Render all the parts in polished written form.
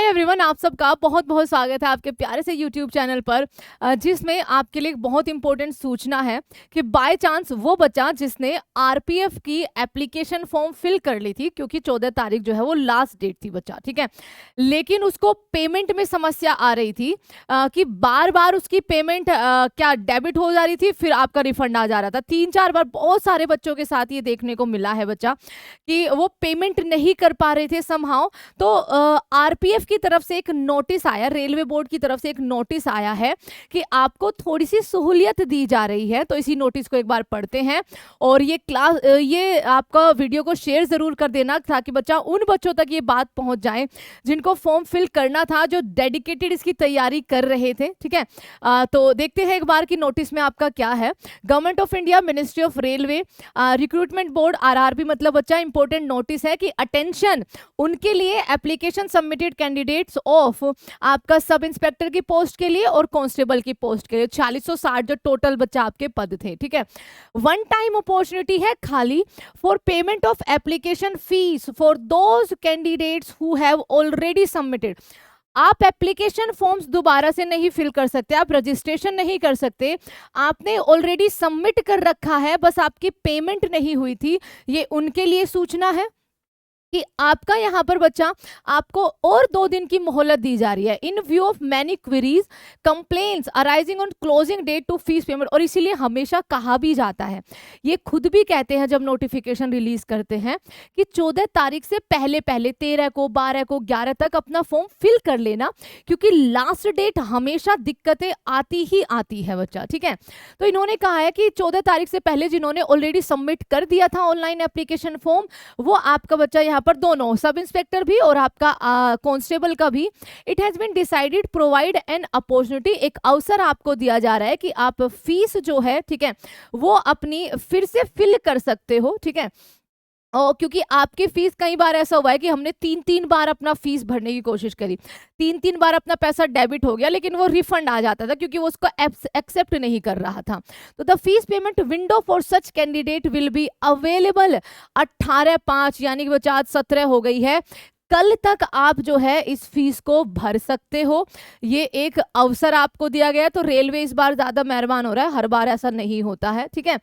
Hi everyone, आप सबका बहुत बहुत स्वागत है आपके प्यारे से यूट्यूब चैनल पर, जिसमें आपके लिए एक बहुत इंपॉर्टेंट सूचना है कि बाय चांस वो बच्चा जिसने आरपीएफ की एप्लीकेशन फॉर्म फिल कर ली थी, क्योंकि 14 तारीख जो है वो लास्ट डेट थी बच्चा, ठीक है, लेकिन उसको पेमेंट में समस्या आ रही थी कि बार बार उसकी पेमेंट क्या डेबिट हो जा रही थी, फिर आपका रिफंड आ जा रहा था। 3-4 बार बहुत सारे बच्चों के साथ ये देखने को मिला है बच्चा कि वो पेमेंट नहीं कर पा रहे थे समहाउ। तो आरपीएफ की तरफ से एक नोटिस आया, रेलवे बोर्ड की तरफ से एक नोटिस आया है कि आपको थोड़ी सी सहूलियत दी जा रही है। तो इसी नोटिस को एक बार पढ़ते हैं और ये आपका वीडियो को शेयर जरूर कर देना ताकि बच्चा उन बच्चों तक ये बात पहुंच जाए जिनको फॉर्म फिल करना था, जो डेडिकेटेड इसकी तैयारी कर रहे थे, ठीक है। तो देखते हैं एक बार की नोटिस में आपका क्या है। Government of India, ministry of railway, recruitment board, RRB, मतलब बच्चा इंपॉर्टेंट नोटिस है कि अटेंशन उनके लिए एप्लीकेशन सबमिटेड कैंडिडेट्स ऑफ आपका सब इंस्पेक्टर की पोस्ट के लिए और कांस्टेबल की पोस्ट के लिए 4660 जो टोटल बच्चा आपके पद थे, ठीक है। वन टाइम अपॉर्चुनिटी है खाली for payment of application fees for those candidates who have already submitted. आप एप्लीकेशन फॉर्म्स दोबारा से नहीं फिल कर सकते, आप रजिस्ट्रेशन नहीं कर सकते, आपने ऑलरेडी सबमिट कर रखा है, बस आपकी पेमेंट नहीं हुई थी। ये उनके लिए सूचना है कि आपका यहाँ पर बच्चा आपको और 2 दिन की मोहलत दी जा रही है in view of many queries complaints arising on closing date to fees payment. और इसीलिए हमेशा कहा भी जाता है, ये खुद भी कहते हैं जब नोटिफिकेशन रिलीज करते हैं कि 14 तारीख से पहले 13 को, 12 को, 11 तक अपना फॉर्म फिल कर लेना, क्योंकि लास्ट डेट हमेशा दिक्कतें आती ही आती है बच्चा, ठीक है। तो इन्होंने कहा है कि 14 तारीख से पहले जिन्होंने ऑलरेडी सबमिट कर दिया था ऑनलाइन एप्लीकेशन फॉर्म, वो आपका बच्चा यहाँ पर दोनों सब इंस्पेक्टर भी और आपका कांस्टेबल का भी, it has been decided provide an opportunity, एक अवसर आपको दिया जा रहा है कि आप फीस जो है, ठीक है, वो अपनी फिर से फिल कर सकते हो, ठीक है। और क्योंकि आपकी फीस कई बार ऐसा हुआ है कि हमने 3-3 बार अपना फीस भरने की कोशिश करी, 3-3 बार अपना पैसा डेबिट हो गया, लेकिन वो रिफंड आ जाता था क्योंकि वो उसको एक्सेप्ट नहीं कर रहा था। तो the fees payment window for such candidate will be available 18/5, यानी कि बच्चा आज 17 हो गई है, कल तक आप जो है इस फीस को भर सकते हो। ये एक अवसर आपको दिया गया है। तो रेलवे इस बार ज्यादा मेहरबान हो रहा है, हर बार ऐसा नहीं होता है, ठीक है।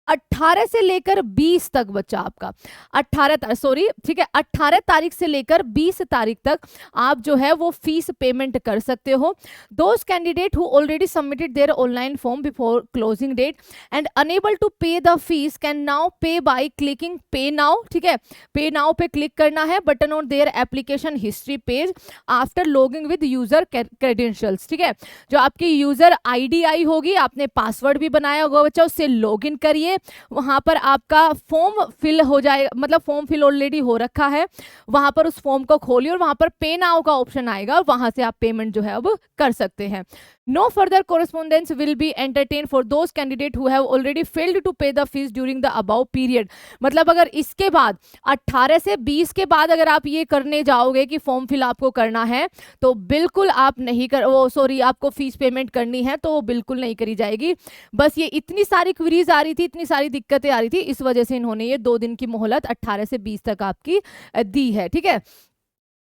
18 से लेकर 20 तक बच्चा आपका 18 तारीख से लेकर 20 तारीख तक आप जो है वो फीस पेमेंट कर सकते हो। Those candidate who already submitted their online form before closing date and unable to pay the fees can now pay by clicking pay now, ठीक है। पे नाउ पे क्लिक करना है, button on their application history page after logging with user credentials, ठीक है। जो आपकी user ID I होगी, आपने पासवर्ड भी बनाया होगा बच्चा, उससे लॉगिन करिए, वहां पर आपका फॉर्म फिल हो जाएगा, मतलब फॉर्म फिल ऑलरेडी हो रखा है, वहां पर उस फॉर्म को खोलिए और वहां पर पे नाउ का ऑप्शन आएगा, वहां से आप पेमेंट जो है अब कर सकते हैं। No further correspondence will be entertain for those candidate who have already failed to pay the fees during the above period. मतलब अगर इसके बाद 18 से 20 के बाद अगर आप ये करने जाओगे कि फॉर्म फिल आपको करना है, तो बिल्कुल आप नहीं कर आपको फीस पेमेंट करनी है तो बिल्कुल नहीं करी जाएगी। बस ये इतनी सारी क्वेरीज आ रही थी, इतनी सारी दिक्कतें आ रही थी, इस वजह से इन्होंने ये 2 दिन की मोहलत 18 से 20 तक आपकी दी है, ठीक है।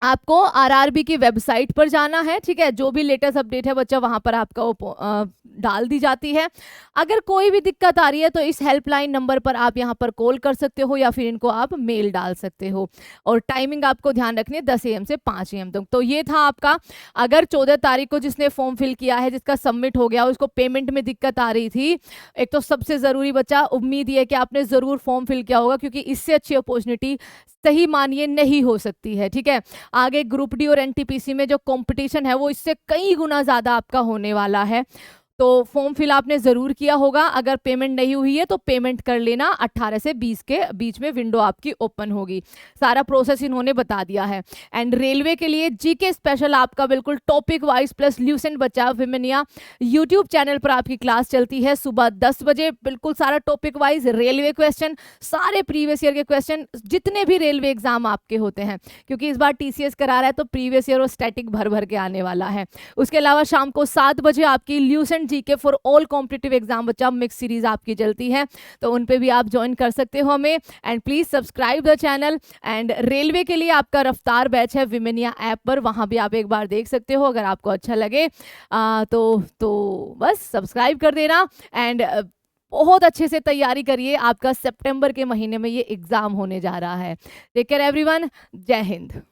आपको आरआरबी की वेबसाइट पर जाना है, ठीक है, जो भी लेटेस्ट अपडेट है बच्चा वहां पर आपका वो डाल दी जाती है। अगर कोई भी दिक्कत आ रही है तो इस हेल्पलाइन नंबर पर आप यहां पर कॉल कर सकते हो या फिर इनको आप मेल डाल सकते हो। और टाइमिंग आपको ध्यान रखनी है 10 AM से 5 AM तक। तो ये था आपका, अगर 14 तारीख को जिसने फॉर्म फिल किया है, जिसका सबमिट हो गया, उसको पेमेंट में दिक्कत आ रही थी, एक तो सबसे जरूरी बच्चा उम्मीद ये कि आपने जरूर फॉर्म फिल किया होगा, क्योंकि इससे अच्छी अपॉर्चुनिटी सही मानिए नहीं हो सकती है, ठीक है। आगे ग्रुप डी और एनटीपीसी में जो कंपटीशन है वो इससे कई गुना ज्यादा आपका होने वाला है। तो फॉर्म फिल आपने जरूर किया होगा, अगर पेमेंट नहीं हुई है तो पेमेंट कर लेना, 18 से 20 के बीच में विंडो आपकी ओपन होगी। सारा प्रोसेस इन्होंने बता दिया है। एंड रेलवे के लिए जीके स्पेशल आपका बिल्कुल टॉपिक वाइज प्लस ल्यूसेंट बचाव विमेनिया यूट्यूब चैनल पर आपकी क्लास चलती है सुबह 10 बजे, बिल्कुल सारा टॉपिक वाइज रेलवे क्वेश्चन, सारे प्रीवियस ईयर के क्वेश्चन, जितने भी रेलवे एग्जाम आपके होते हैं, क्योंकि इस बार टीसीएस करा रहा है तो प्रीवियस ईयर और स्टैटिक भर भर के आने वाला है। उसके अलावा शाम को 7 बजे आपकी Lucent and GK for all competitive exam बच्चा मिक्स सीरीज आपकी चलती है, तो उन पे भी आप ज्वाइन कर सकते हो हमें। And please subscribe the channel. And railway के लिए आपका रफ्तार बैच है विमेनिया ऐप पर, वहां भी आप एक बार देख सकते हो अगर आपको अच्छा लगे। तो बस सब्सक्राइब कर देना। एंड बहुत अच्छे से तैयारी करिए, आपका सितंबर के महीने में ये एग्जाम होने जा रहा है। टेक केयर एवरीवन, जय हिंद।